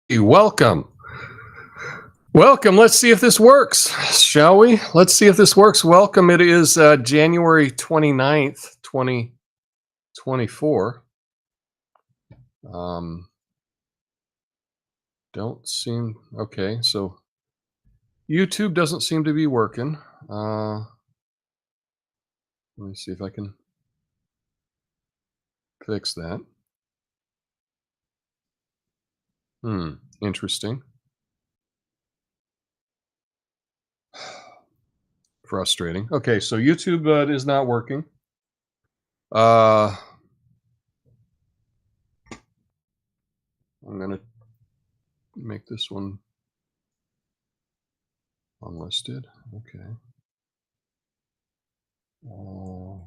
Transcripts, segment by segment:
Welcome. Welcome. Let's see if this works, shall we? Let's see if this works. Welcome. It is January 29th, 2024. Um, don't seem okay. So YouTube doesn't seem to be working. Let me see if I can fix that. Interesting. Frustrating. Okay, so YouTube is not working. I'm gonna make this one unlisted. Okay. Uh,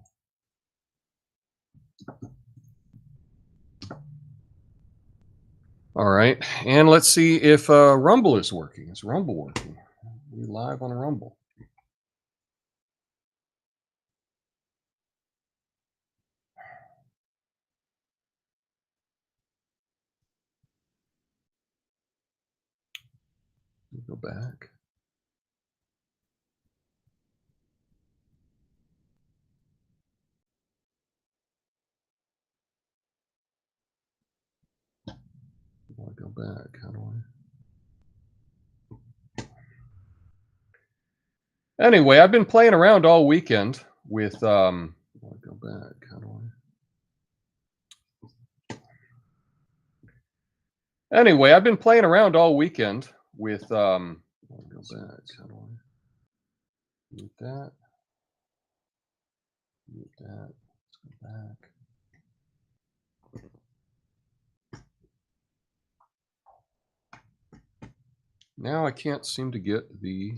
All right, and let's see if Rumble is working. Is Rumble working? We live on Rumble. Go back. I go back. How do I? Anyway, I've been playing around all weekend with. I go back. How do I? Anyway, I've been playing around all weekend with. I go back. How do I? Mute that. Mute that. Let's go back. Now I can't seem to get the.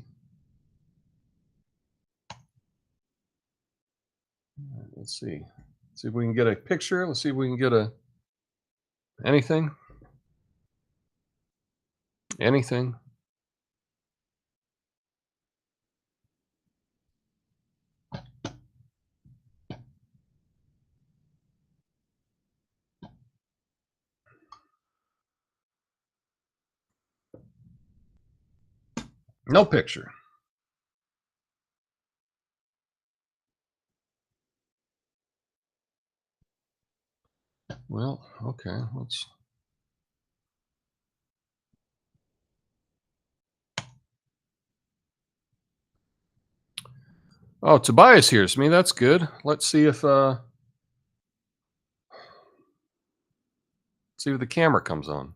Let's see. See if we can get a picture. Let's see if we can get a anything. Anything. No picture. Well, okay. Let's. Oh, Tobias hears me. That's good. Let's see if the camera comes on.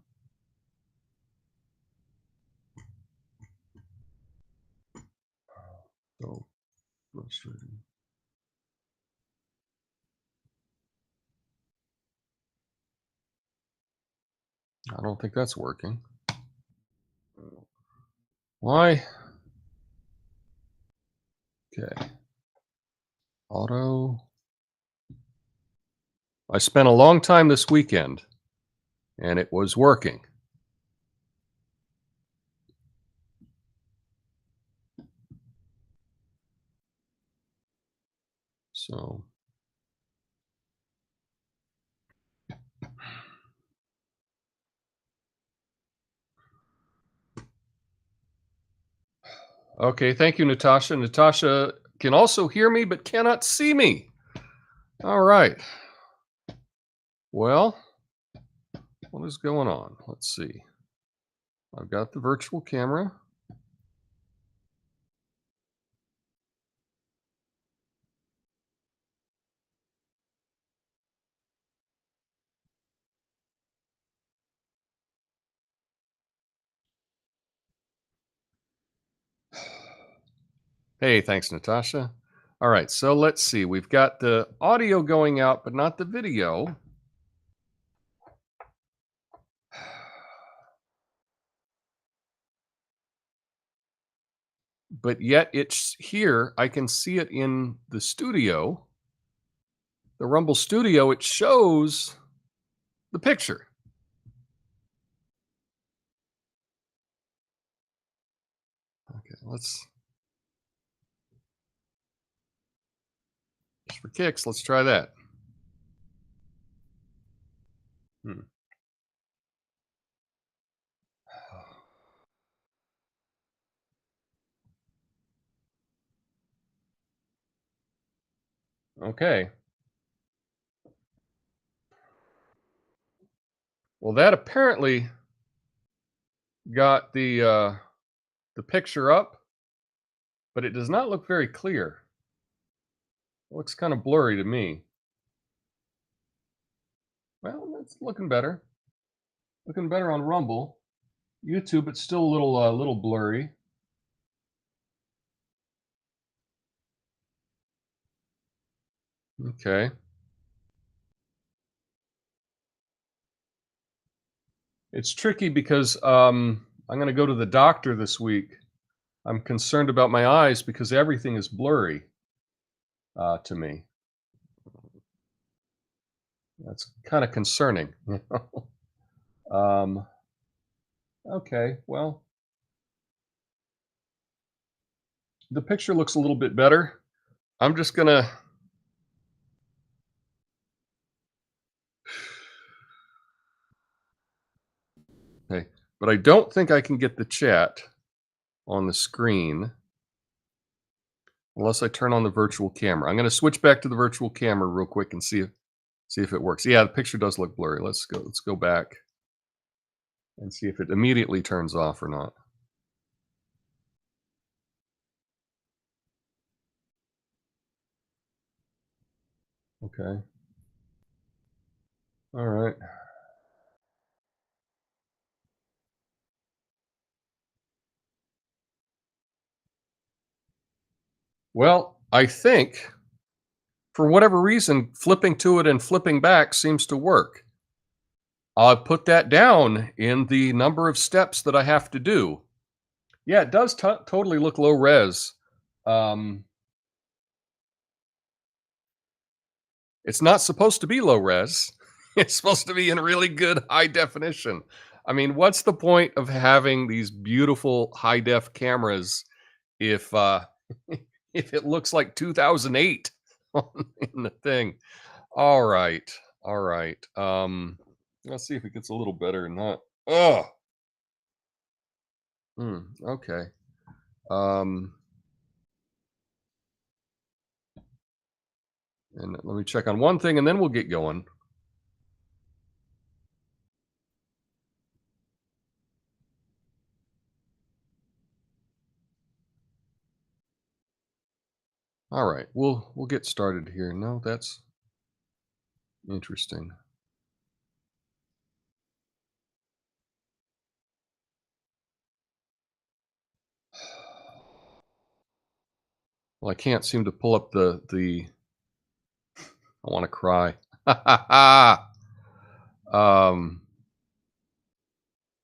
So frustrating. I don't think that's working. Why? Okay. Auto. I spent a long time this weekend and it was working. So okay, thank you, Natasha. Natasha can also hear me but cannot see me. All right. Well, what is going on? Let's see. I've got the virtual camera. Hey, thanks, Natasha. All right, so let's see. We've got the audio going out, but not the video. But yet it's here. I can see it in the studio, the Rumble studio. It shows the picture. Okay, let's. Just for kicks, let's try that. Hmm. Okay. Well, that apparently got the picture up, but it does not look very clear. It looks kind of blurry to me. Well, it's looking better. Looking better on Rumble. YouTube, it's still a little blurry. Okay. It's tricky because I'm going to go to the doctor this week. I'm concerned about my eyes because everything is blurry to me. That's kind of concerning. um, okay, well, the picture looks a little bit better. I'm just gonna. Okay, but I don't think I can get the chat on the screen unless I turn on the virtual camera. I'm going to switch back to the virtual camera real quick and see if it works. Yeah, the picture does look blurry. Let's go back and see if it immediately turns off or not. Okay. All right. Well, I think for whatever reason, flipping to it and flipping back seems to work. I'll put that down in the number of steps that I have to do. Yeah, it does totally look low res. Um, it's not supposed to be low res. It's supposed to be in really good high definition. I mean, what's the point of having these beautiful high def cameras if if it looks like 2008 in the thing? All right. All right. Let's see if it gets a little better or not. Oh, okay. Um, and let me check on one thing and then we'll get going. All right. We'll get started here. No, that's interesting. Well, I can't seem to pull up the I want to cry. um,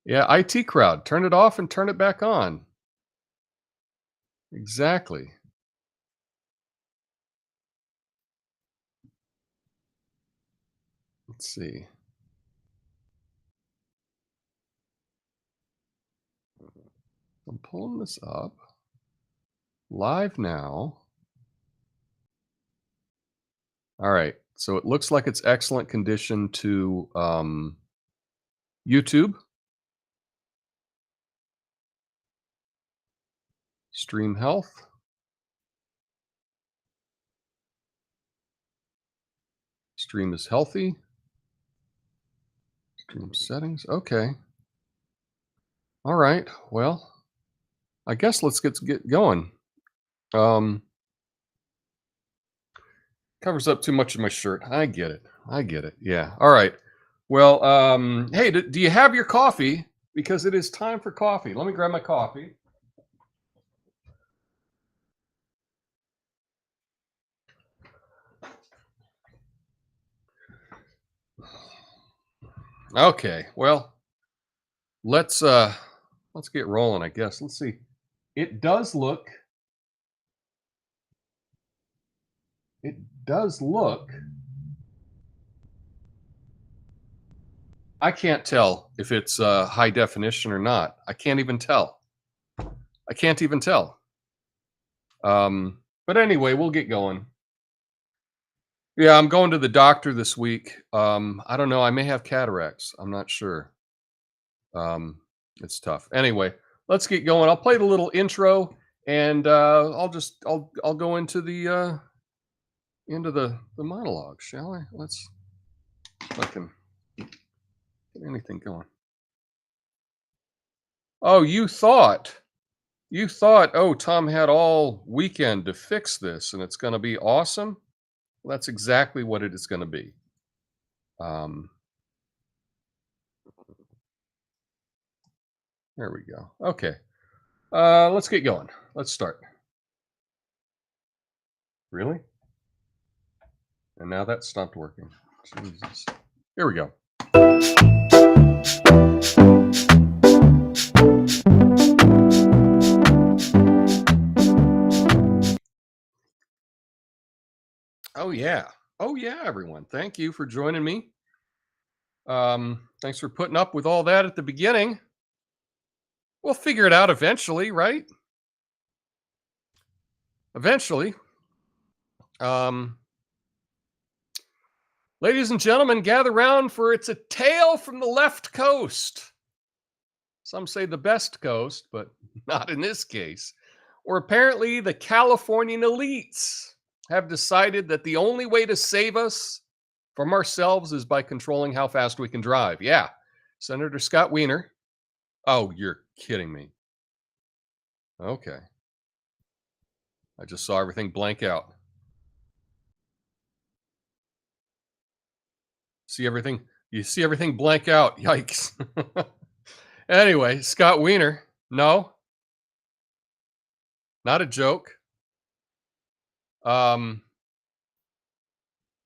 yeah, IT crowd. Turn it off and turn it back on. Exactly. Let's see. I'm pulling this up live now. All right. So it looks like it's excellent condition to YouTube, stream health, stream is healthy, stream settings. Okay. All right. Well, I guess let's get going. Um, covers up too much of my shirt. I get it. I get it. Yeah. All right. Well, hey, do you have your coffee? Because it is time for coffee. Let me grab my coffee. Okay. Well, let's uh let's get rolling, I guess. Let's see. It does look it does look I can't tell if it's high definition or not. I can't even tell. I can't even tell. But anyway, we'll get going. Yeah, I'm going to the doctor this week. I don't know. I may have cataracts. I'm not sure. Um, it's tough. Anyway, let's get going. I'll play the little intro, and I'll go into the monologue, shall I? Let's fucking get anything going. Oh, you thought, oh, Tom had all weekend to fix this and it's going to be awesome. Well, that's exactly what it is going to be. Um, there we go. Okay. Let's get going. Let's start. Really? And now that stopped working. Jesus. Here we go. Oh yeah. Oh yeah, everyone. Thank you for joining me. Thanks for putting up with all that at the beginning. We'll figure it out eventually, right? Eventually. Um, Ladies and gentlemen, gather round for it's a tale from the left coast. Some say the best coast, but not in this case. Or apparently the Californian elites have decided that the only way to save us from ourselves is by controlling how fast we can drive. Yeah. Senator Scott Wiener. Oh, you're kidding me. Okay. I just saw everything blank out. See everything? You see everything blank out. Yikes. Anyway, Scott Wiener. No, not a joke. Um,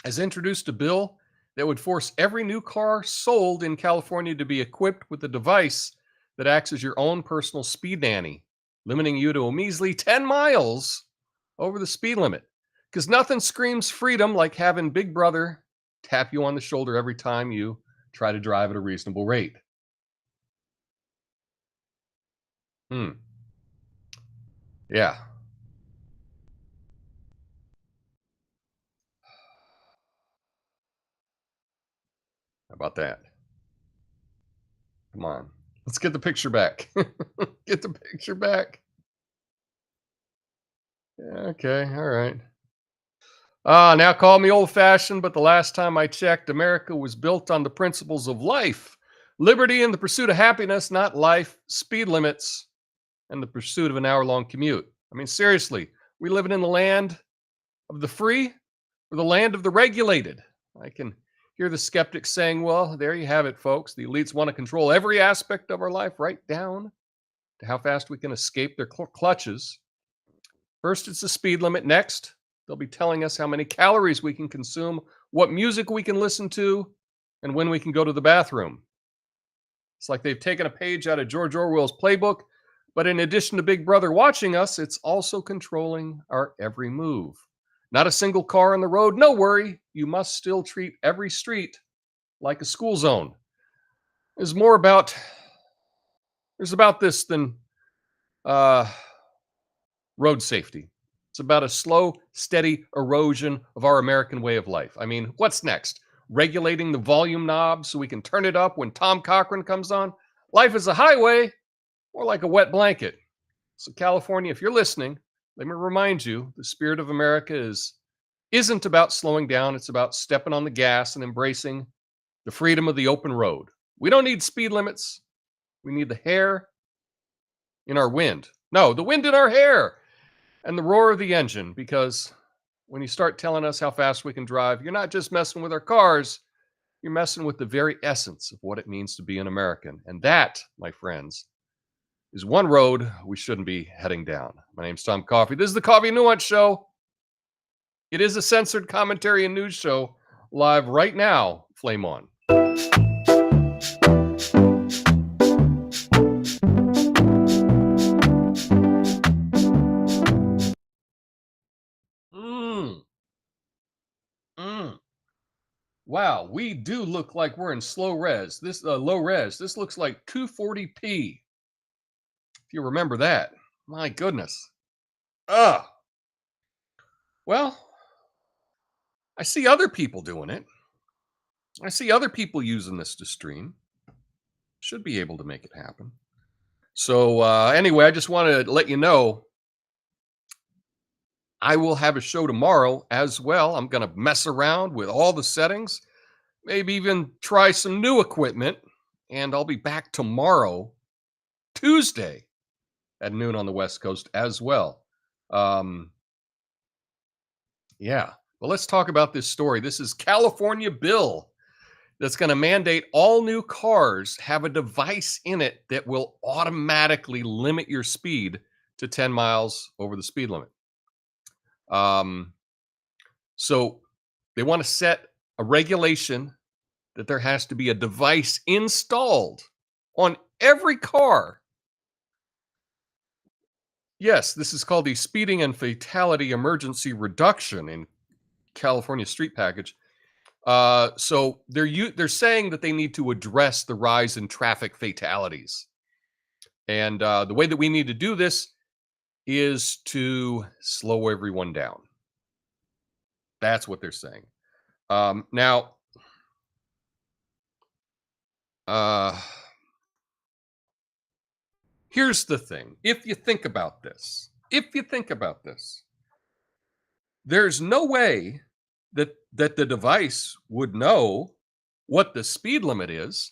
has introduced a bill that would force every new car sold in California to be equipped with a device that acts as your own personal speed nanny, limiting you to a measly 10 miles over the speed limit. Because nothing screams freedom like having Big Brother tap you on the shoulder every time you try to drive at a reasonable rate. Hmm. Yeah. How about that? Come on. Let's get the picture back. Get the picture back. Okay. All right. Now call me old fashioned, but the last time I checked, America was built on the principles of life, liberty, and the pursuit of happiness, not life, speed limits, and the pursuit of an hour-long commute. I mean, seriously, we living in the land of the free or the land of the regulated? I can hear the skeptics saying, well, there you have it, folks. The elites want to control every aspect of our life, right down to how fast we can escape their clutches. First, it's the speed limit. Next, they'll be telling us how many calories we can consume, what music we can listen to, and when we can go to the bathroom. It's like they've taken a page out of George Orwell's playbook, but in addition to Big Brother watching us, it's also controlling our every move. Not a single car on the road, no worry. You must still treat every street like a school zone. There's more about there's about this than uh, road safety. It's about a slow, steady erosion of our American way of life. I mean, what's next? Regulating the volume knob so we can turn it up when Tom Cochran comes on? Life is a highway or like a wet blanket. So, California, if you're listening, let me remind you the spirit of America isn't about slowing down. It's about stepping on the gas and embracing the freedom of the open road. We don't need speed limits. We need the hair in our wind. No, the wind in our hair and the roar of the engine, because when you start telling us how fast we can drive, you're not just messing with our cars, you're messing with the very essence of what it means to be an American. And that, my friends, is one road we shouldn't be heading down. My name's Tom Coffey. This is the Coffee Nuance Show. It is a censored commentary and news show live right now. Flame on. Mm, mm. Wow, we do look like we're in slow res. This low res. This looks like 240p. If you remember that, my goodness. Ah, well, I see other people doing it. I see other people using this to stream. Should be able to make it happen. So anyway, I just want to let you know I will have a show tomorrow as well. I'm going to mess around with all the settings, maybe even try some new equipment, and I'll be back tomorrow, Tuesday at noon on the West Coast as well. Um, yeah. Well, let's talk about this story. This is California bill that's going to mandate all new cars have a device in it that will automatically limit your speed to 10 miles over the speed limit. Um, so they want to set a regulation that there has to be a device installed on every car. Yes, this is called the Speeding and Fatality Emergency Reduction in California Street Package. So they're saying that they need to address the rise in traffic fatalities, and the way that we need to do this is to slow everyone down. That's what they're saying. Now, uh, here's the thing: if you think about this, there's no way that the device would know what the speed limit is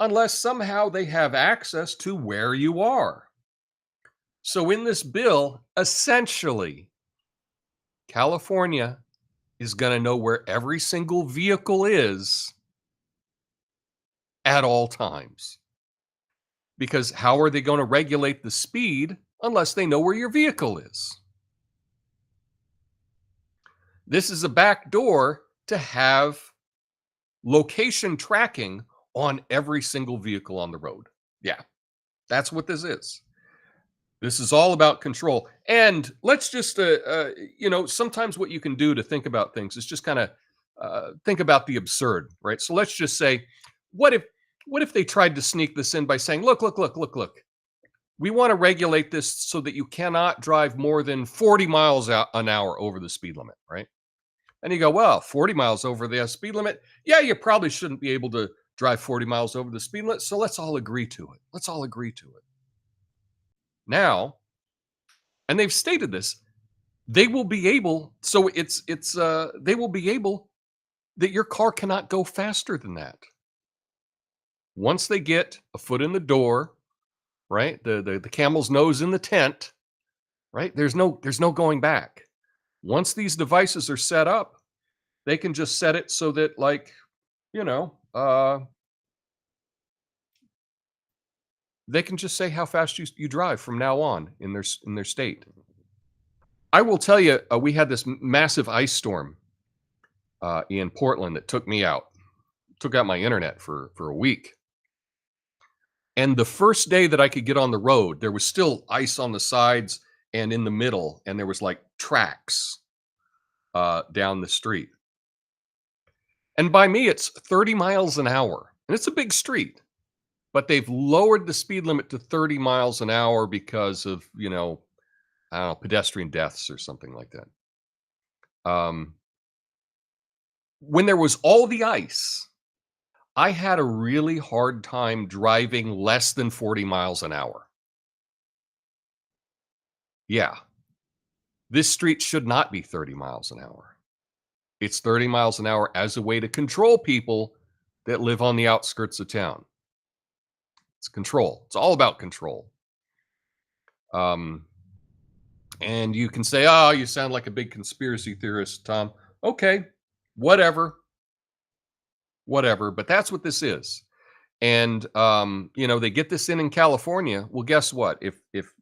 unless somehow they have access to where you are. So in this bill, essentially, California is going to know where every single vehicle is at all times. Because how are they going to regulate the speed unless they know where your vehicle is? This is a back door to have location tracking on every single vehicle on the road. Yeah, that's what this is. This is all about control. And let's just, sometimes what you can do to think about things is just kind of think about the absurd, right? So let's just say, what if they tried to sneak this in by saying, look, we want to regulate this so that you cannot drive more than 40 miles an hour over the speed limit, right? And you go, well, 40 miles over the speed limit. Yeah, you probably shouldn't be able to drive 40 miles over the speed limit. So let's all agree to it. Let's all agree to it. Now, and they've stated this, they will be able, so they will be able that your car cannot go faster than that. Once they get a foot in the door, right? The camel's nose in the tent, right? There's no going back. Once these devices are set up, they can just set it so that, like, they can just say how fast you drive from now on in their state. I will tell you, we had this massive ice storm in Portland that took out my internet for a week. And the first day that I could get on the road, there was still ice on the sides and in the middle, and there was like tracks down the street. And by me, it's 30 miles an hour, and it's a big street. But they've lowered the speed limit to 30 miles an hour because of, I don't know, pedestrian deaths or something like that. When there was all the ice, I had a really hard time driving less than 40 miles an hour. Yeah. This street should not be 30 miles an hour. It's 30 miles an hour as a way to control people that live on the outskirts of town. It's control. It's all about control. And you can say, oh, you sound like a big conspiracy theorist, Tom. Okay, whatever. But that's what this is. And, they get this in California. Well, guess what? If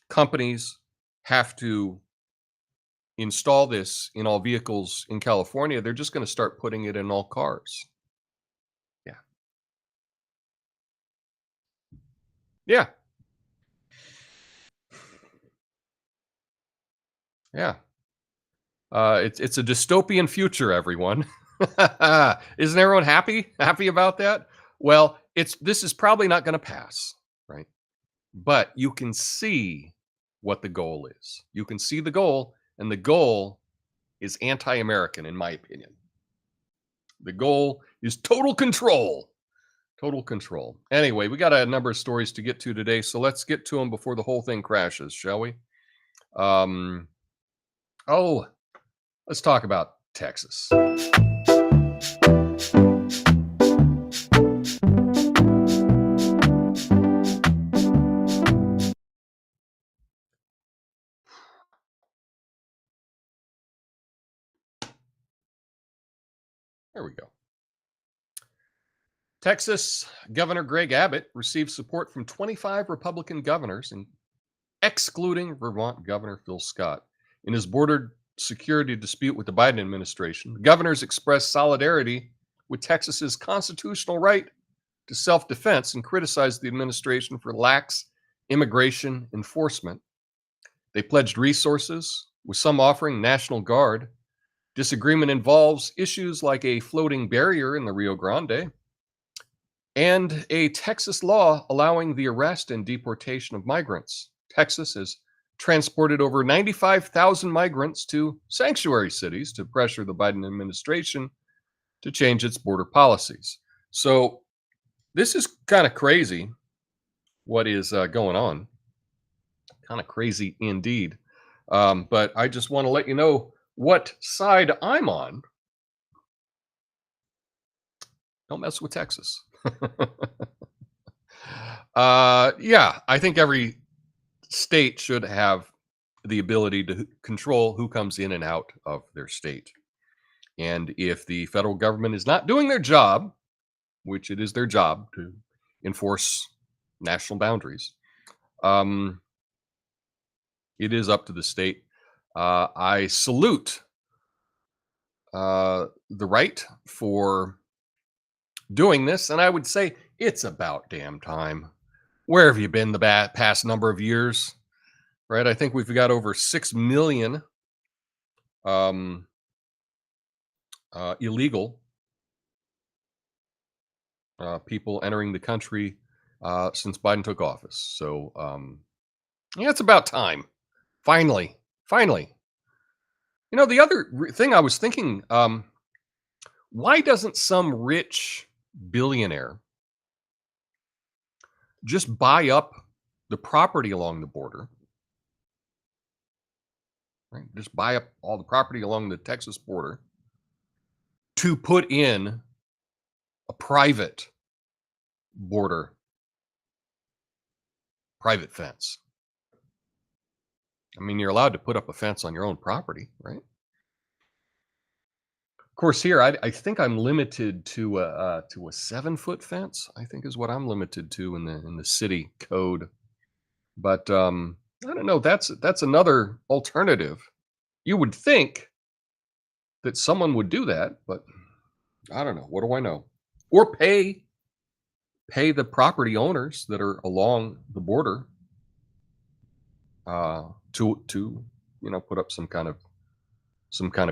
companies have to install this in all vehicles in California, they're just going to start putting it in all cars. Yeah. Yeah. Yeah. It's a dystopian future, everyone. Isn't everyone happy about that? Well, this is probably not going to pass, right? But you can see what the goal is. You can see the goal, and the goal is anti-American, in my opinion. The goal is total control. Total control. Anyway, we got a number of stories to get to today, so let's get to them before the whole thing crashes, shall we? Um, oh, let's talk about Texas. There we go. Texas Governor Greg Abbott received support from 25 Republican governors, excluding Vermont Governor Phil Scott. In his border security dispute with the Biden administration, the governors expressed solidarity with Texas's constitutional right to self defense and criticized the administration for lax immigration enforcement. They pledged resources, with some offering National Guard. Disagreement involves issues like a floating barrier in the Rio Grande and a Texas law allowing the arrest and deportation of migrants. Texas has transported over 95,000 migrants to sanctuary cities to pressure the Biden administration to change its border policies. So, this is kind of crazy what is going on. Kind of crazy indeed. But I just want to let you know what side I'm on. Don't mess with Texas. Yeah, I think every state should have the ability to control who comes in and out of their state. And if the federal government is not doing their job, which it is their job to enforce national boundaries, it is up to the state. I salute the right for doing this, and I would say it's about damn time. Where have you been the past number of years? Right, I think we've got over 6 million illegal people entering the country since Biden took office. So, yeah, it's about time. Finally, finally. You know, the other thing I was thinking, why doesn't some rich billionaire just buy up the property along the border? Right? Just buy up all the property along the Texas border to put in a private border, private fence. I mean, you're allowed to put up a fence on your own property, right? Of course, here I think I'm limited to a 7-foot fence. I think is what I'm limited to in the city code. But I don't know. That's another alternative. You would think that someone would do that, but I don't know. What do I know? Or pay the property owners that are along the border to put up some kind of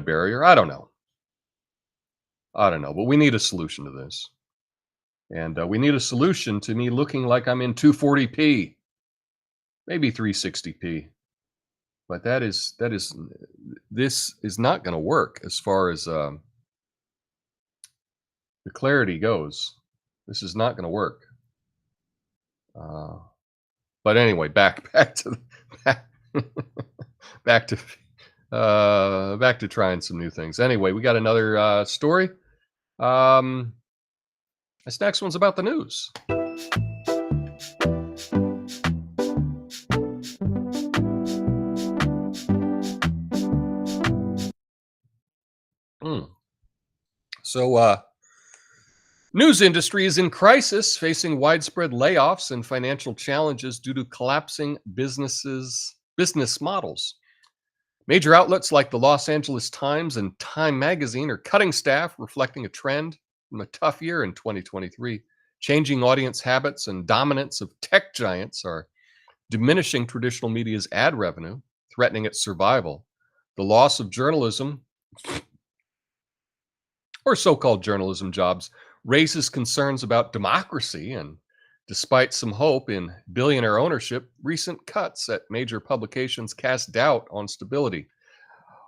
barrier. I don't know. But we need a solution to this, and we need a solution to me looking like I'm in 240p, maybe 360p. But this is not going to work as far as the clarity goes. This is not going to work. But anyway, back to back, back to back to trying some new things. Anyway, we got another story. This next one's about the news. So, news industry is in crisis, facing widespread layoffs and financial challenges due to collapsing business models. Major outlets like the Los Angeles Times and Time Magazine are cutting staff, reflecting a trend from a tough year in 2023. Changing audience habits and dominance of tech giants are diminishing traditional media's ad revenue, threatening its survival. The loss of journalism, or so-called journalism jobs, raises concerns about democracy, and despite some hope in billionaire ownership, recent cuts at major publications cast doubt on stability.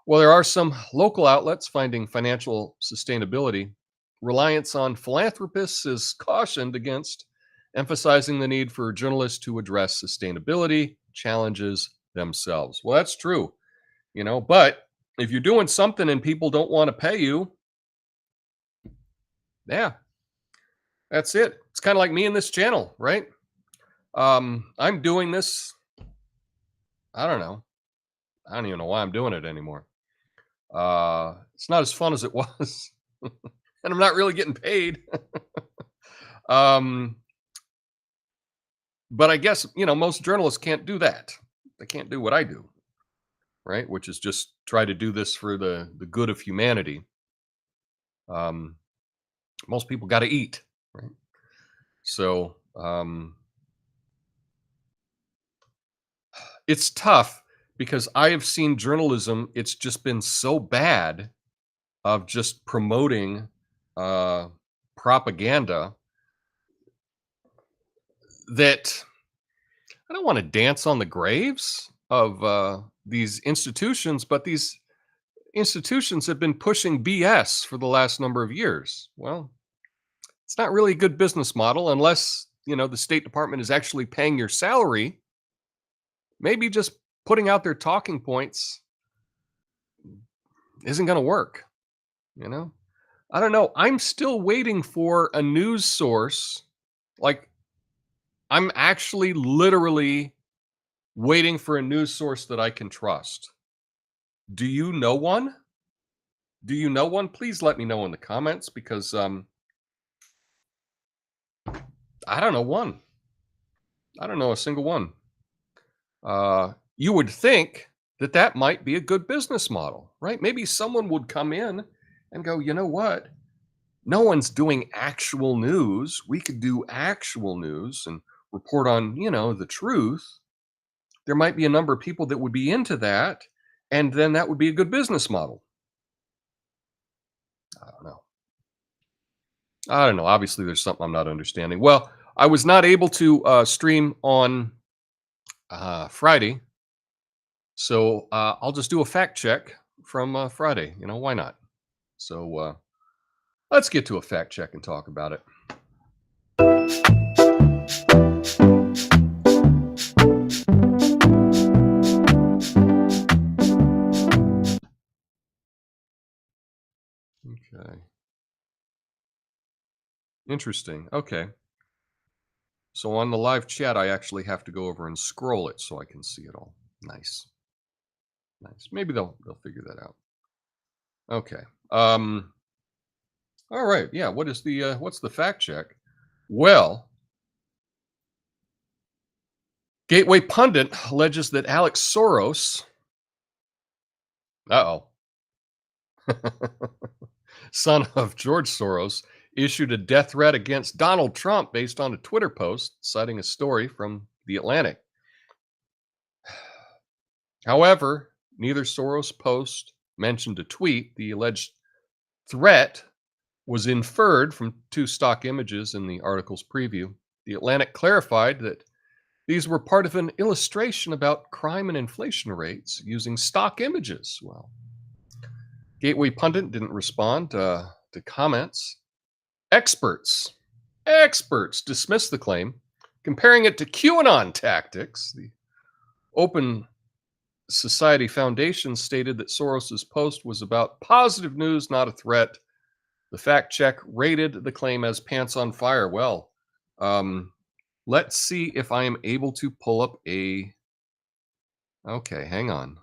While there are some local outlets finding financial sustainability, reliance on philanthropists is cautioned against, emphasizing the need for journalists to address sustainability challenges themselves. Well, that's true, but if you're doing something and people don't want to pay you, yeah, that's it. It's kind of like me in this channel, right? I'm doing this. I don't know. I don't even know why I'm doing it anymore. It's not as fun as it was, and I'm not really getting paid. um, but I guess most journalists can't do that. They can't do what I do, right? Which is just try to do this for the good of humanity. Um, most people got to eat, right? So it's tough because I have seen journalism. It's just been so bad of just promoting uh, propaganda that I don't want to dance on the graves of these institutions, but these institutions have been pushing BS for the last number of years. Well, it's not really a good business model unless, the State Department is actually paying your salary. Maybe just putting out their talking points isn't going to work, you know? I don't know. I'm still waiting for a news source. Like, I'm actually literally waiting for a news source that I can trust. Do you know one? Do you know one? Please let me know in the comments because I don't know one. I don't know a single one. You would think that that might be a good business model, right? Maybe someone would come in and go, you know what? No one's doing actual news. We could do actual news and report on, the truth. There might be a number of people that would be into that, and then that would be a good business model. I don't know. I don't know. Obviously, there's something I'm not understanding. Well, I was not able to stream on Friday, so I'll just do a fact check from Friday. Why not? So let's get to a fact check and talk about it. Okay. Interesting. Okay. So on the live chat, I actually have to go over and scroll it so I can see it all. Nice. Nice. Maybe they'll figure that out. Okay. All right. Yeah. What's the fact check? Well, Gateway Pundit alleges that Alex Soros, uh-oh, son of George Soros, issued a death threat against Donald Trump based on a Twitter post citing a story from The Atlantic. However, neither Soros post mentioned a tweet. The alleged threat was inferred from two stock images in the article's preview. The Atlantic clarified that these were part of an illustration about crime and inflation rates using stock images. Well, Gateway Pundit didn't respond to comments. Experts dismissed the claim, comparing it to QAnon tactics. The Open Society Foundation stated that Soros's post was about positive news, not a threat. The fact check rated the claim as pants on fire. Well, let's see if I am able to pull up a. Okay, hang on.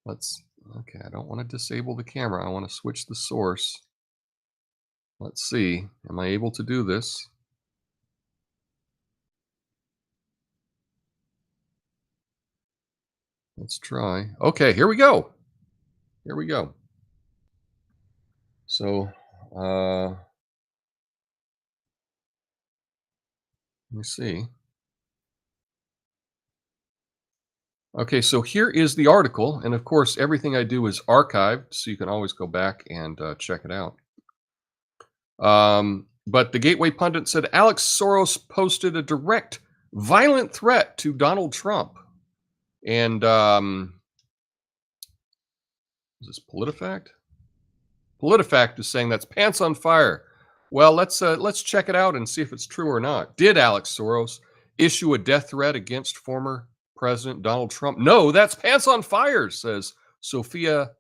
Okay, I don't want to disable the camera. I want to switch the source. Let's see. Am I able to do this? Let's try. Okay, here we go. Here we go. So, let me see. Okay, so here is the article. And of course, everything I do is archived, so you can always go back and check it out. But the Gateway Pundit said Alex Soros posted a direct, violent threat to Donald Trump. And is this PolitiFact? PolitiFact is saying that's pants on fire. Well, let's check it out and see if it's true or not. Did Alex Soros issue a death threat against former President Donald Trump. No, that's pants on fire, says Sophia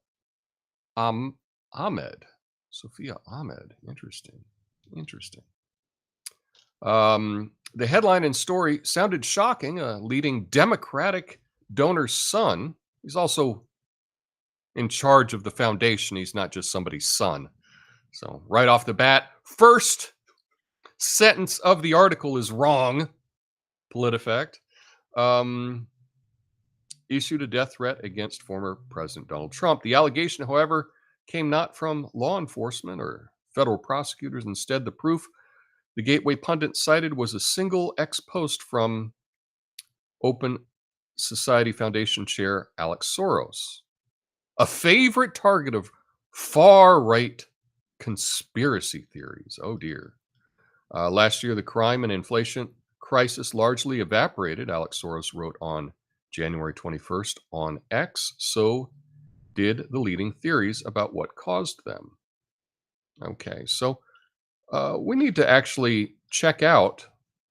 Am- Ahmed. Sophia Ahmed. Interesting. Interesting. The headline and story sounded shocking. A leading Democratic donor's son. He's also in charge of the foundation. He's not just somebody's son. So, right off the bat, first sentence of the article is wrong. PolitiFact. Issued a death threat against former President Donald Trump. The allegation, however, came not from law enforcement or federal prosecutors. Instead, the proof the Gateway pundit cited was a single ex post from Open Society Foundation chair Alex Soros, a favorite target of far right conspiracy theories. Oh dear. Last year, the crime and inflation crisis largely evaporated, Alex Soros wrote on January 21st on X. So did the leading theories about what caused them. Okay, so we need to actually check out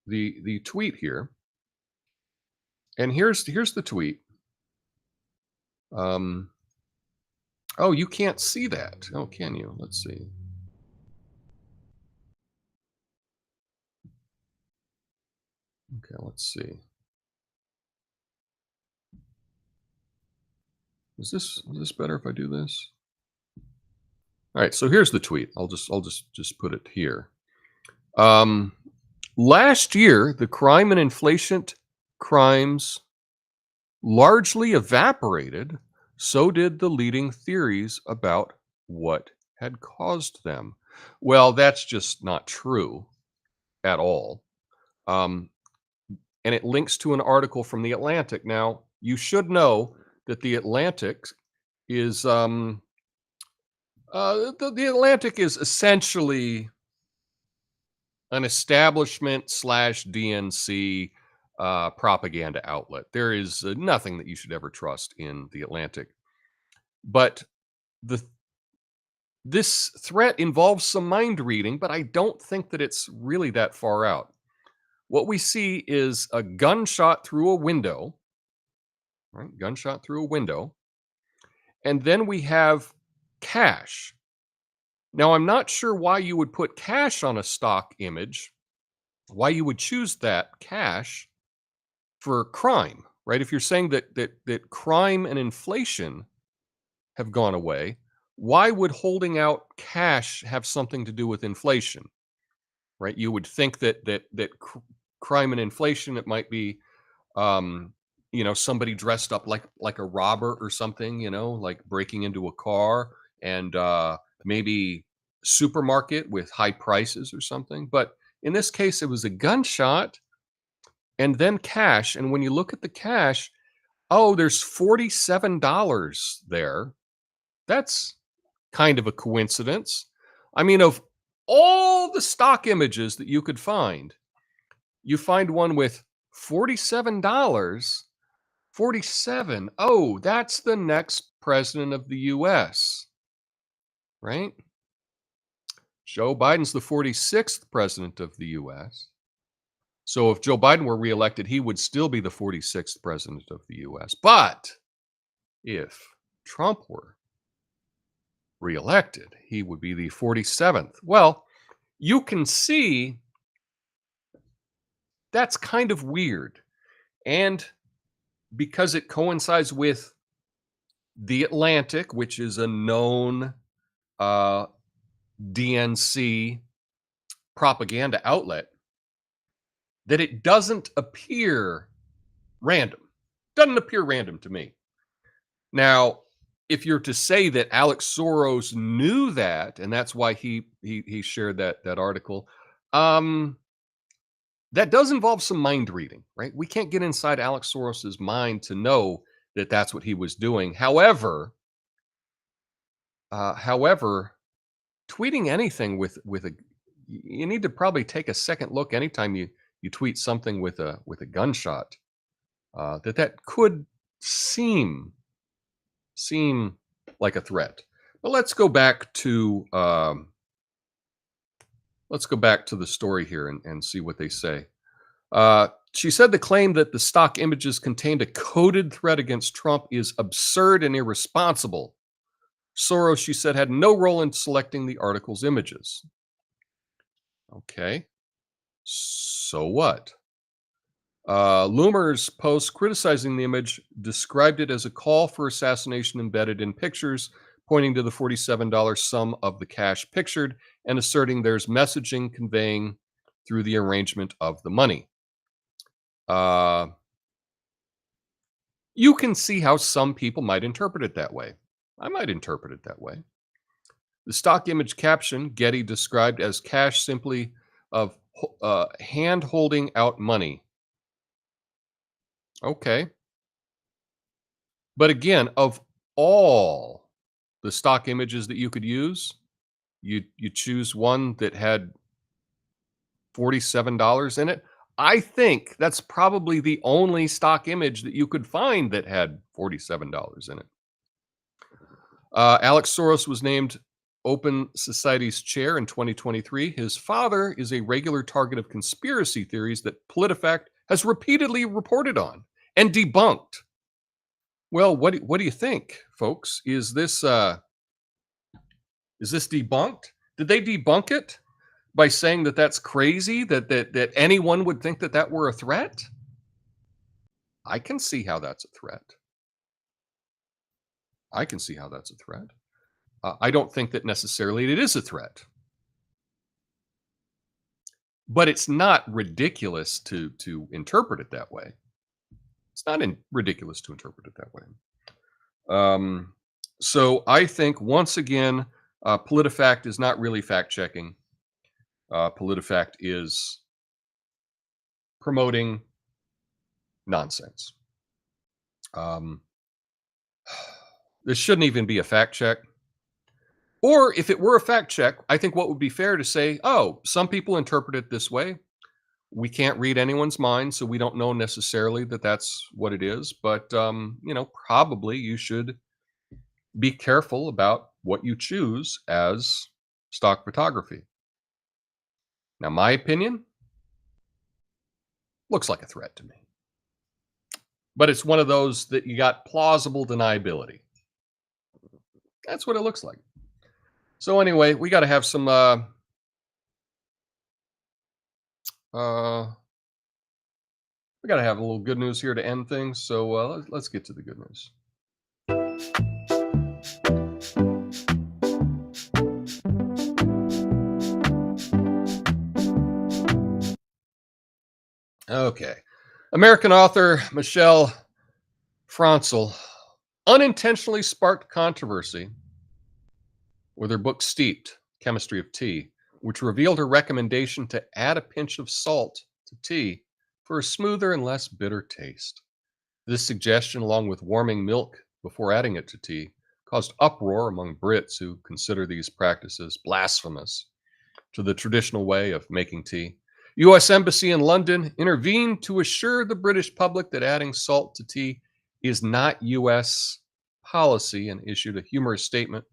the tweet here. And here's the tweet. Oh, you can't see that. Oh, can you? Let's see. Okay, let's see. Is this better if I do this? All right, so here's the tweet. I'll just put it here. Last year, the crime and inflation crimes largely evaporated. So did the leading theories about what had caused them. Well, that's just not true at all. And it links to an article from The Atlantic. Now, you should know that The Atlantic is the Atlantic is essentially an establishment slash DNC propaganda outlet. There is nothing that you should ever trust in The Atlantic. But this threat involves some mind reading, but I don't think that it's really that far out. What we see is a gunshot through a window, right? Gunshot through a window. And then we have cash. Now, I'm not sure why you would put cash on a stock image, why you would choose that cash for crime, right? If you're saying that crime and inflation have gone away, why would holding out cash have something to do with inflation, right? You would think that crime and inflation, it might be, somebody dressed up like a robber or something, like breaking into a car, and maybe supermarket with high prices or something. But in this case, it was a gunshot and then cash. And when you look at the cash, oh, there's $47 there. That's kind of a coincidence. I mean, of all the stock images that you could find, you find one with $47. 47. Oh, that's the next president of the US, right? Joe Biden's the 46th president of the US. So if Joe Biden were reelected, he would still be the 46th president of the US. But if Trump were reelected, he would be the 47th. Well, you can see that's kind of weird. And because it coincides with The Atlantic, which is a known DNC propaganda outlet, that it doesn't appear random. Doesn't appear random to me. Now, if you're to say that Alex Soros knew that, and that's why he shared that article, that does involve some mind reading, right? We can't get inside Alex Soros's mind to know that that's what he was doing. However, tweeting anything with a, you need to probably take a second look anytime you tweet something with a gunshot, that could seem like a threat. But let's go back to the story here and see what they say. She said the claim that the stock images contained a coded threat against Trump is absurd and irresponsible. Soros, she said, had no role in selecting the article's images. Okay, so what? Loomer's post criticizing the image described it as a call for assassination embedded in pictures, pointing to the $47 sum of the cash pictured and asserting there's messaging conveying through the arrangement of the money. Uh, you can see how some people might interpret it that way. I might interpret it that way. The stock image caption Getty described as cash simply of hand holding out money. Okay. But again, of all the stock images that you could use, you choose one that had $47 in it. I think that's probably the only stock image that you could find that had $47 in it. Alex Soros was named Open Society's chair in 2023. His father is a regular target of conspiracy theories that PolitiFact has repeatedly reported on and debunked. Well, what do you think, folks? Is this debunked? Did they debunk it by saying that that's crazy? That anyone would think that that were a threat? I can see how that's a threat. I can see how that's a threat. I don't think that necessarily it is a threat, but it's not ridiculous to interpret it that way. It's not ridiculous to interpret it that way. So I think once again, PolitiFact is not really fact checking. PolitiFact is promoting nonsense. This shouldn't even be a fact check. Or if it were a fact check, I think what would be fair to say, oh, some people interpret it this way. We can't read anyone's mind, so we don't know necessarily that that's what it is. But, probably you should be careful about what you choose as stock photography. Now, my opinion looks like a threat to me. But it's one of those that you got plausible deniability. That's what it looks like. So anyway, we got to have some we got to have a little good news here to end things. So let's get to the good news. Okay. American author Michelle Francl unintentionally sparked controversy with her book Steeped, Chemistry of Tea, which revealed her recommendation to add a pinch of salt to tea for a smoother and less bitter taste. This suggestion, along with warming milk before adding it to tea, caused uproar among Brits who consider these practices blasphemous to the traditional way of making tea. U.S. Embassy in London intervened to assure the British public that adding salt to tea is not U.S. policy and issued a humorous statement,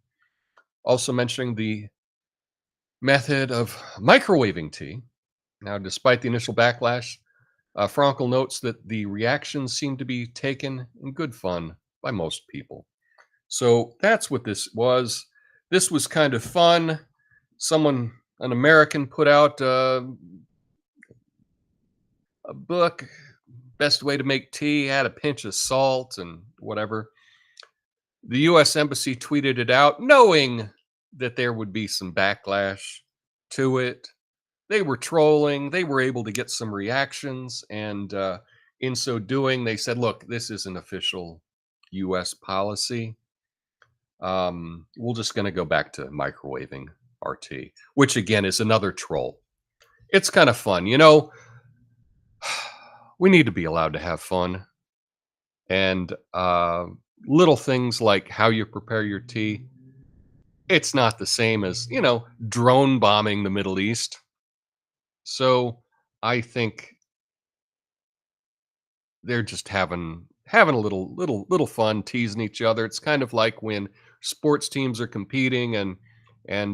also mentioning the method of microwaving tea. Now, despite the initial backlash, Frankel notes that the reactions seem to be taken in good fun by most people. So that's what this was. This was kind of fun. An American, put out a book, Best Way to Make Tea, add a pinch of salt and whatever. The U.S. Embassy tweeted it out, knowing that there would be some backlash to it. They were trolling. They were able to get some reactions. And in so doing, they said, look, this is an official U.S. policy. We're just going to go back to microwaving our tea, which again is another troll. It's kind of fun. We need to be allowed to have fun. And little things like how you prepare your tea, it's not the same as, drone bombing the Middle East. So I think they're just having a little fun, teasing each other. It's kind of like when sports teams are competing and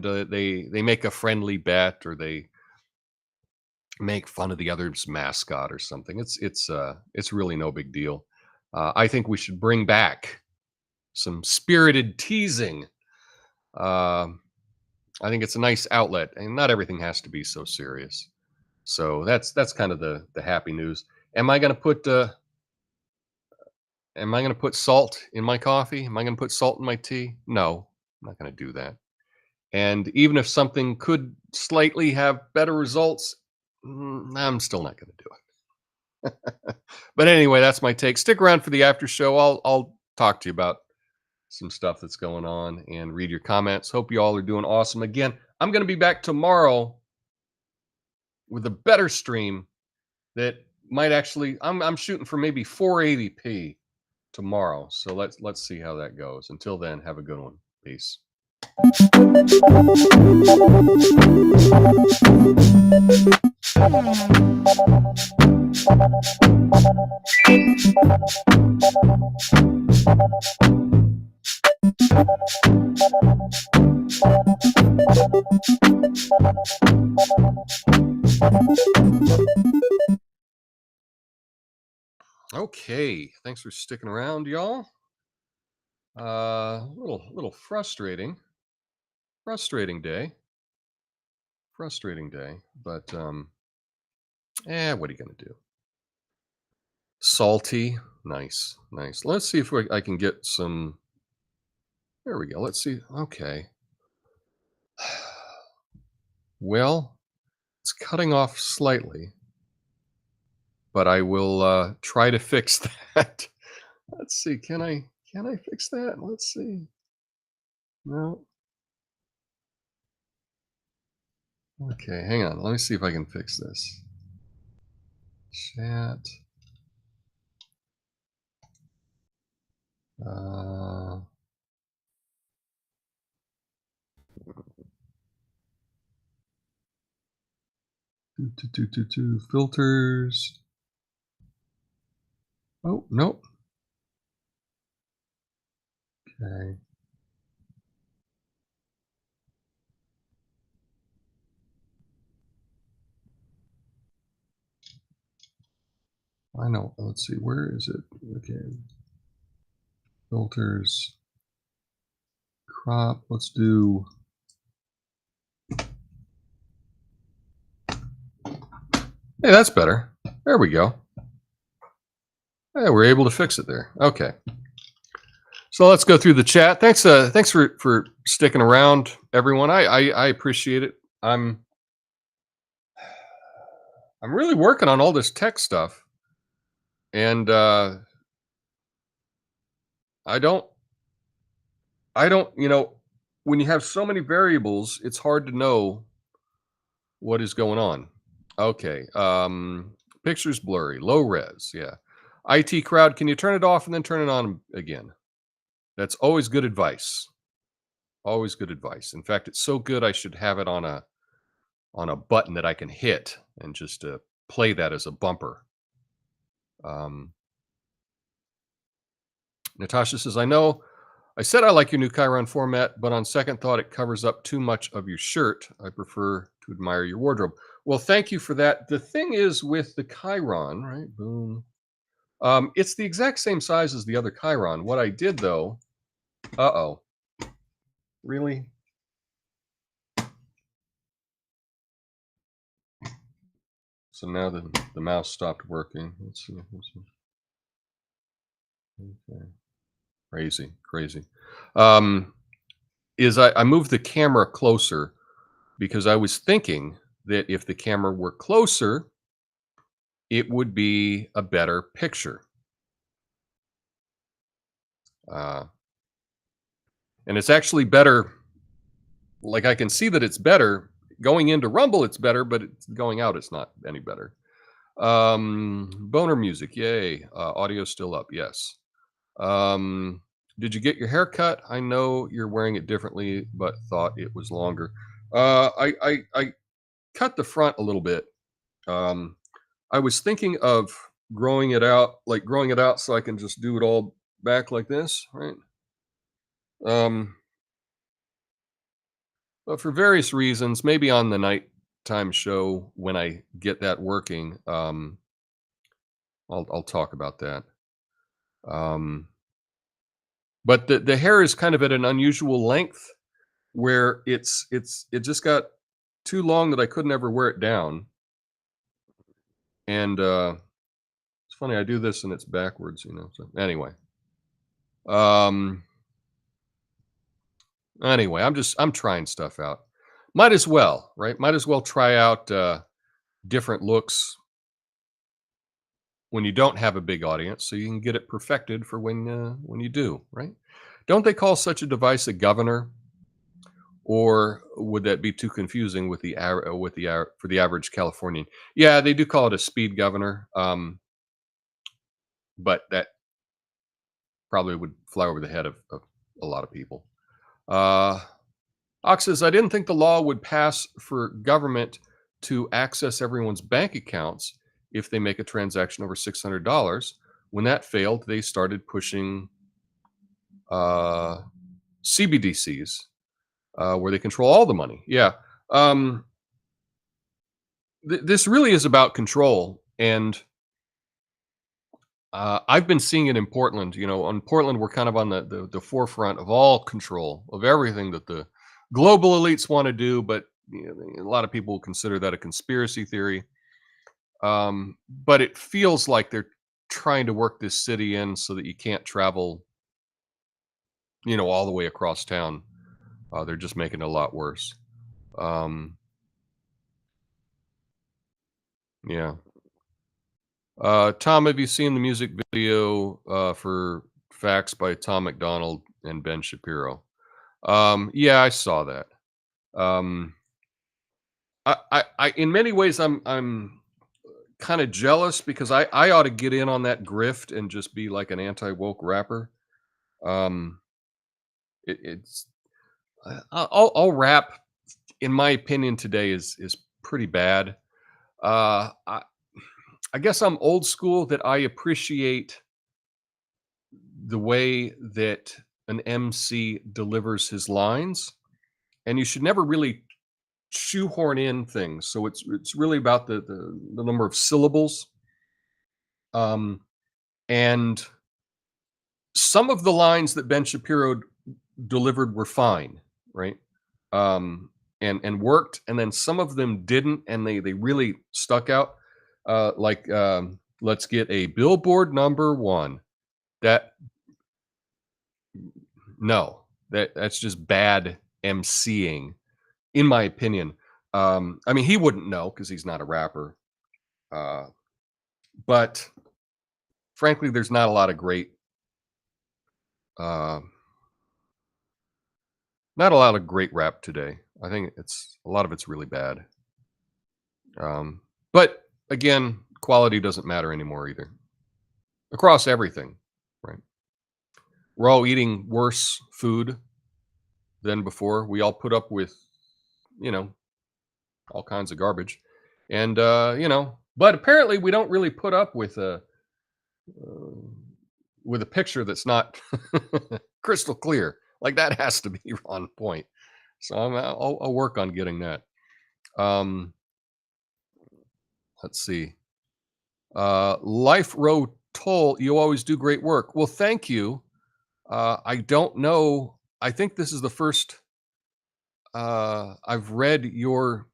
they make a friendly bet, or they make fun of the other's mascot or something. It's really no big deal. I think we should bring back some spirited teasing. Um, I think it's a nice outlet, and not everything has to be so serious. So that's kind of the happy news. Am I going to put Am I going to put salt in my coffee? Am I going to put salt in my tea? No, I'm not going to do that. And even if something could slightly have better results, I'm still not going to do it. But anyway, that's my take. Stick around for the after show. I'll talk to you about some stuff that's going on and read your comments. Hope you all are doing awesome. Again, I'm going to be back tomorrow with a better stream that might actually I'm shooting for maybe 480p tomorrow. So let's see how that goes. Until then, have a good one. Peace. Okay, thanks for sticking around, y'all. Little frustrating day, but what are you gonna do? Salty, nice, nice. Let's see if I can get some. There we go. Let's see. Okay. Well, it's cutting off slightly, but I will try to fix that. Let's see. Can I fix that? Let's see. No. Okay, hang on. Let me see if I can fix this. Chat. Uh, filters. Oh, nope. Okay. I know. Let's see. Where is it? Okay. Filters. Crop. Let's do. Hey, that's better. There we go. Yeah, we're able to fix it there. Okay. So let's go through the chat. Thanks for sticking around, everyone. I appreciate it. I'm really working on all this tech stuff, and I don't when you have so many variables, it's hard to know what is going on. Okay. Picture's blurry, low res. Yeah. IT crowd, can you turn it off and then turn it on again? That's always good advice. Always good advice. In fact, it's so good I should have it on a button that I can hit and just play that as a bumper. Natasha says, I know I said I like your new Chiron format, but on second thought, it covers up too much of your shirt. I prefer to admire your wardrobe. Well, thank you for that. The thing is with the Chiron, right? Boom. It's the exact same size as the other Chiron. What I did though, really? So now the mouse stopped working. Let's see. Okay. Crazy. Is I moved the camera closer because I was thinking that if the camera were closer, it would be a better picture. And it's actually better. Like I can see that it's better going into Rumble. It's better, but it's going out. It's not any better. Boner music. Yay. Audio still up. Yes. Did you get your hair cut? I know you're wearing it differently, but thought it was longer. I cut the front a little bit. I was thinking of growing it out so I can just do it all back like this, right? But for various reasons, maybe on the night time show when I get that working. I'll talk about that. Um, but the hair is kind of at an unusual length where it just got too long that I couldn't ever wear it down. And it's funny, I do this and it's backwards, you know. So anyway, um, I'm trying stuff out. Might as well, right? Might as well try out different looks when you don't have a big audience, so you can get it perfected for when you do, right? Don't they call such a device a governor, or would that be too confusing with for the average Californian? Yeah, they do call it a speed governor, but that probably would fly over the head of a lot of people. Uh, Ox says, I didn't think the law would pass for government to access everyone's bank accounts if they make a transaction over $600. When that failed, they started pushing uh, CBDCs where they control all the money. Yeah. Um, this really is about control. And I've been seeing it in Portland. You know, on Portland, we're kind of on the forefront of all control of everything that the global elites want to do. But you know, a lot of people consider that a conspiracy theory. But it feels like they're trying to work this city in so that you can't travel, you know, all the way across town. They're just making it a lot worse. Um, yeah. Tom, have you seen the music video for Facts by Tom McDonald and Ben Shapiro? Yeah, I saw that. Um, in many ways, I'm kind of jealous because I ought to get in on that grift and just be like an anti woke rapper. Um, it's all rap, in my opinion, today is pretty bad. Uh, I, I guess I'm old school that I appreciate the way that an MC delivers his lines, and you should never really shoehorn in things. So it's really about the number of syllables. Um, and some of the lines that Ben Shapiro delivered were fine, right? Um, and worked, and then some of them didn't, and they really stuck out. Let's get a Billboard #1. That No, that's just bad emceeing, in my opinion. I mean, he wouldn't know because he's not a rapper. Uh, but frankly, there's not a lot of uh, great rap today. I think it's a lot of it's really bad. But again, quality doesn't matter anymore either. Across everything, right? We're all eating worse food than before. We all put up with, you know, all kinds of garbage, and but apparently we don't really put up uh, with a picture that's not crystal clear. Like that has to be on point. So I'll work on getting that. Um, let's see. Life Row Toll, you always do great work. Well, thank you. I don't know. I think this is the first I've read your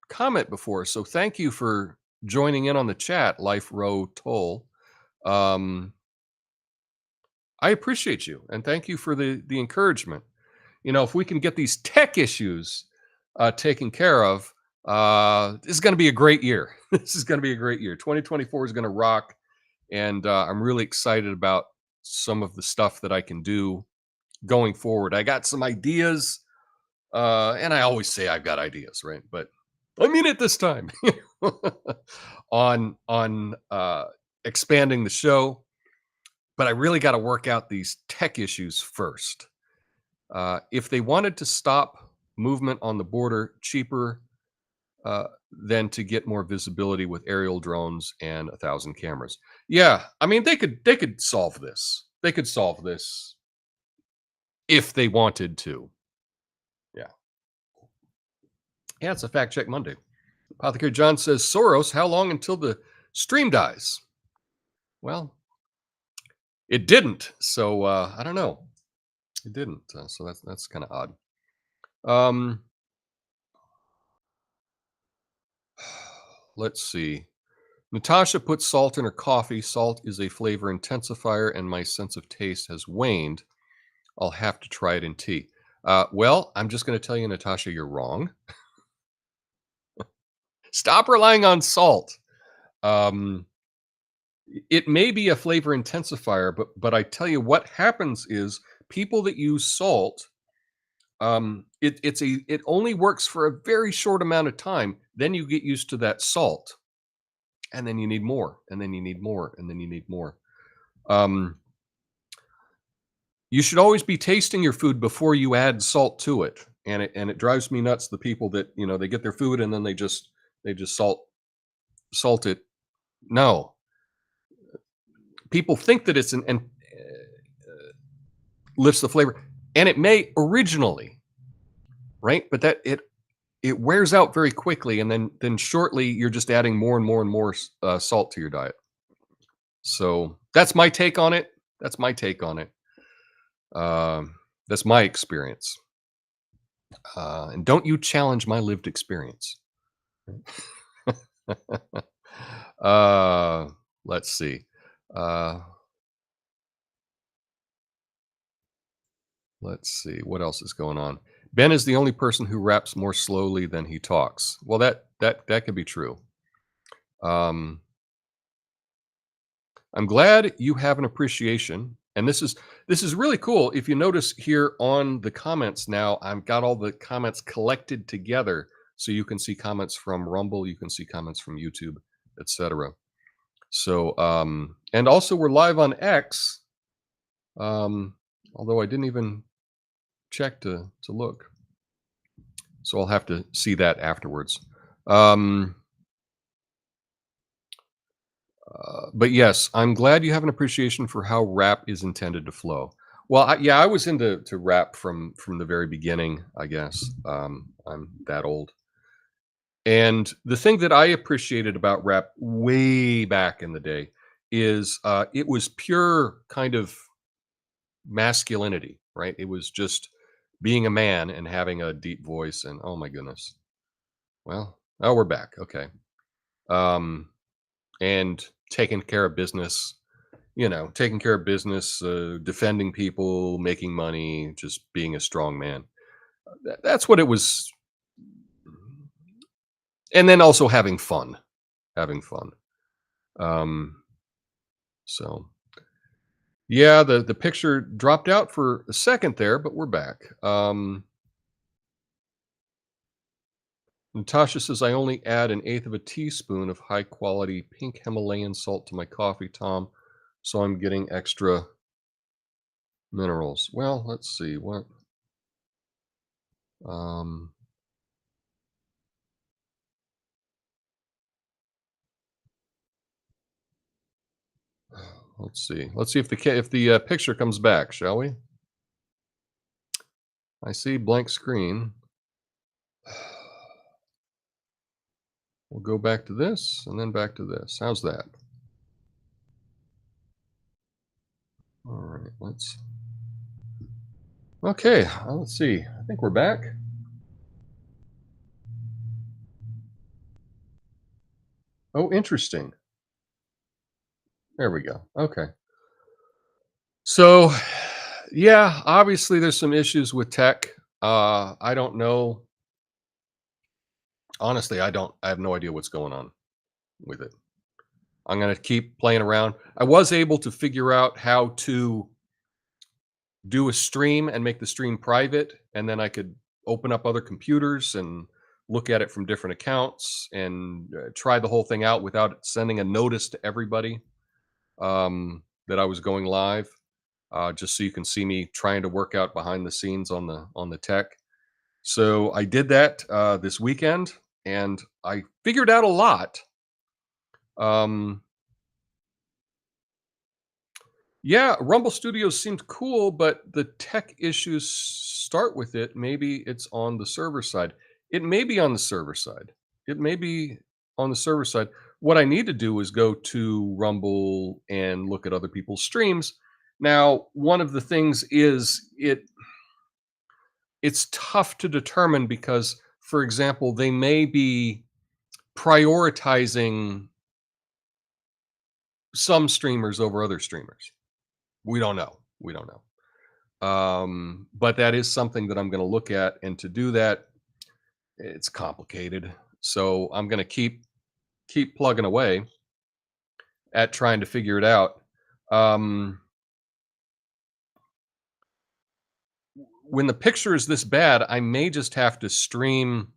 comment before. So thank you for joining in on the chat, Life Row Toll. Um, I appreciate you and thank you for the encouragement. You know, if we can get these tech issues taken care of, this is going to be a great year. This is going to be a great year. 2024 is going to rock, and I'm really excited about some of the stuff that I can do going forward. I got some ideas, and I always say I've got ideas, right? But I mean it this time on expanding the show. But I really got to work out these tech issues first. If they wanted to stop movement on the border cheaper than to get more visibility with aerial drones and 1,000 cameras. Yeah, I mean they could solve this. They could solve this if they wanted to. Yeah. Yeah, it's a fact check Monday. Apothecary John says, Soros, how long until the stream dies? Well, it didn't. So I don't know. It didn't. So that's kind of odd. Um, let's see. Natasha puts salt in her coffee. Salt is a flavor intensifier, and my sense of taste has waned. I'll have to try it in tea. Well, I'm just going to tell you, Natasha, you're wrong. Stop relying on salt. Um, it may be a flavor intensifier, but I tell you what happens is people that use salt, it only works for a very short amount of time. Then you get used to that salt, and then you need more, and then you need more, and then you need more. Um, you should always be tasting your food before you add salt to it, and it drives me nuts. The people that they get their food and then they just salt it. No, people think that it's an and lifts the flavor, and it may originally, right? But that it wears out very quickly, and then shortly you're just adding more and more and more salt to your diet. So that's my take on it. That's my take on it. That's my experience. And don't you challenge my lived experience. uh, let's see. Uh, let's see what else is going on. Ben is the only person who raps more slowly than he talks. Well, that could be true. I'm glad you have an appreciation, and this is really cool. If you notice here on the comments now, I've got all the comments collected together, so you can see comments from Rumble, you can see comments from YouTube, etc. So, and also we're live on X, although I didn't even check to look, so I'll have to see that afterwards. But yes, I'm glad you have an appreciation for how rap is intended to flow. Well, yeah, I was into rap from the very beginning. I guess I'm that old. And the thing that I appreciated about rap way back in the day is it was pure kind of masculinity, right? It was just being a man and having a deep voice. And oh my goodness, well, oh, we're back. Okay, and taking care of business, taking care of business, defending people, making money, just being a strong man. That's what it was. And then also having fun, having fun. Um, so yeah, the picture dropped out for a second there, but we're back. Natasha says, I only add an eighth of a teaspoon of high quality pink Himalayan salt to my coffee, Tom. So I'm getting extra minerals. Well, let's see what. Um, let's see. Let's see if the picture comes back, shall we? I see blank screen. We'll go back to this and then back to this. How's that? All right, let's. Okay, let's see. I think we're back. Oh, interesting. There we go. Okay. So, yeah, obviously there's some issues with tech. I don't know. Honestly, I have no idea what's going on with it. I'm going to keep playing around. I was able to figure out how to do a stream and make the stream private, and then I could open up other computers and look at it from different accounts and try the whole thing out without sending a notice to everybody that I was going live, just so you can see me trying to work out behind the scenes on the tech. So I did that this weekend, and I figured out a lot. Yeah, Rumble Studios seemed cool, but the tech issues start with it. Maybe it's on the server side. It may be on the server side. it may be on the server side. What I need to do is go to Rumble and look at other people's streams. Now, one of the things is it's tough to determine because, for example, they may be prioritizing some streamers over other streamers. We don't know. We don't know. But that is something that I'm going to look at, and to do that, it's complicated. So I'm going to keep plugging away at trying to figure it out. Um, when the picture is this bad, I may just have to stream.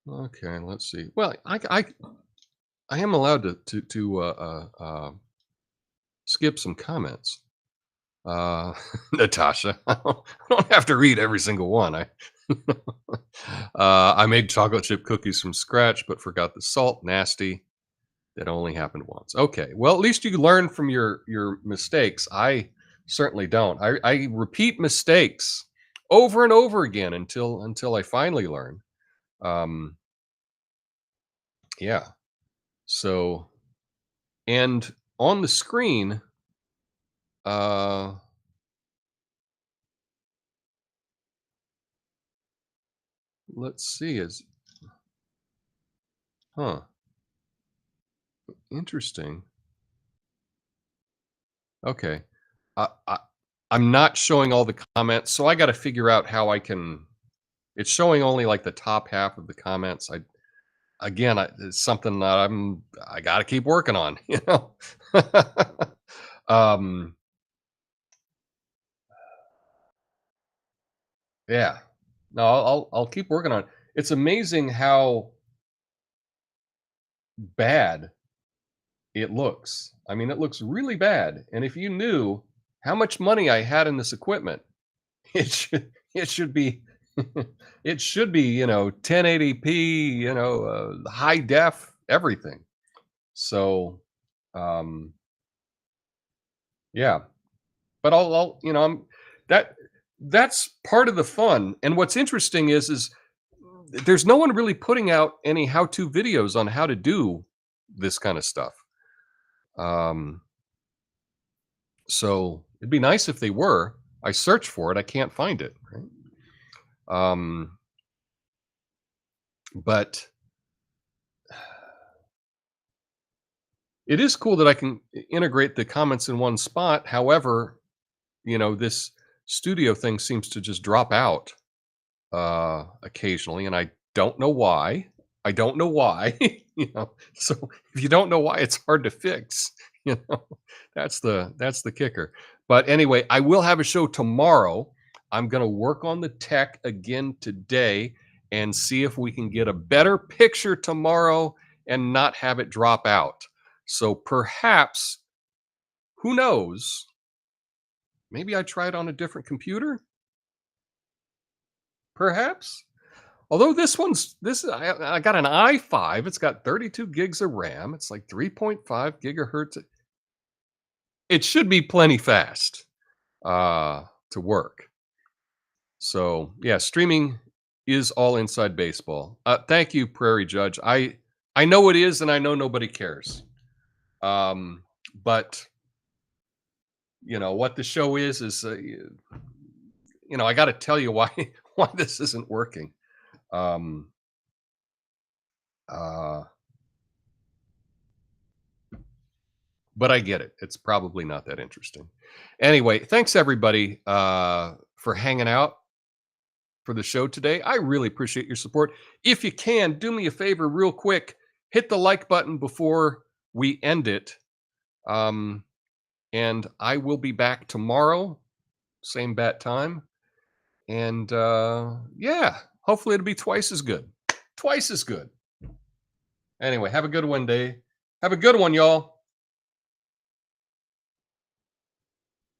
Okay, let's see. Well, I am allowed to skip some comments. Natasha, I don't have to read every single one. I made chocolate chip cookies from scratch, but forgot the salt. Nasty. That only happened once. Okay. Well, at least you learn from your mistakes. I certainly don't. I repeat mistakes over and over again until I finally learn. Um, yeah. So, and on the screen, uh, let's see, huh, interesting. Okay. I, I I'm not showing all the comments, so I got to figure out how I can. It's showing only like the top half of the comments. It's something that I got to keep working on. um, yeah. No, I'll keep working on it. It's amazing how bad it looks. I mean, it looks really bad. And if you knew how much money I had in this equipment, it should be it should be, 1080p, high def, everything. So, um, yeah. But I'll that that's part of the fun. And what's interesting is there's no one really putting out any how-to videos on how to do this kind of stuff. Um, so it'd be nice if they were. I search for it, I can't find it. Right? Um, but it is cool that I can integrate the comments in one spot. However, this studio thing seems to just drop out occasionally, and I don't know why. I don't know why. So if you don't know why, it's hard to fix. You know, that's the kicker. But anyway, I will have a show tomorrow. I'm going to work on the tech again today and see if we can get a better picture tomorrow and not have it drop out. So perhaps, who knows? Maybe I try it on a different computer. Perhaps. Although I got an i5. It's got 32 gigs of RAM. It's like 3.5 gigahertz. It should be plenty fast to work. So yeah, streaming is all inside baseball. Thank you, Prairie Judge. I know it is, and I know nobody cares. But what the show is I got to tell you why this isn't working. Um, but I get it. It's probably not that interesting. Anyway, thanks everybody for hanging out for the show today. I really appreciate your support. If you can, do me a favor real quick. Hit the like button before we end it. And I will be back tomorrow, same bat time. And yeah, hopefully it'll be twice as good. Twice as good. Anyway, have a good one, day. Have a good one, y'all.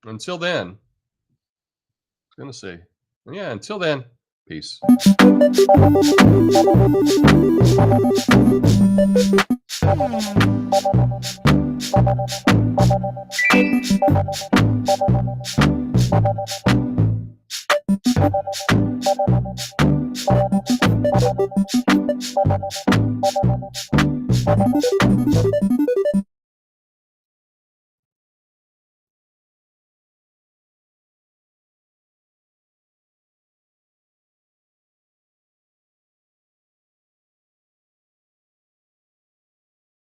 Until then, I was going to say, yeah, until then, peace.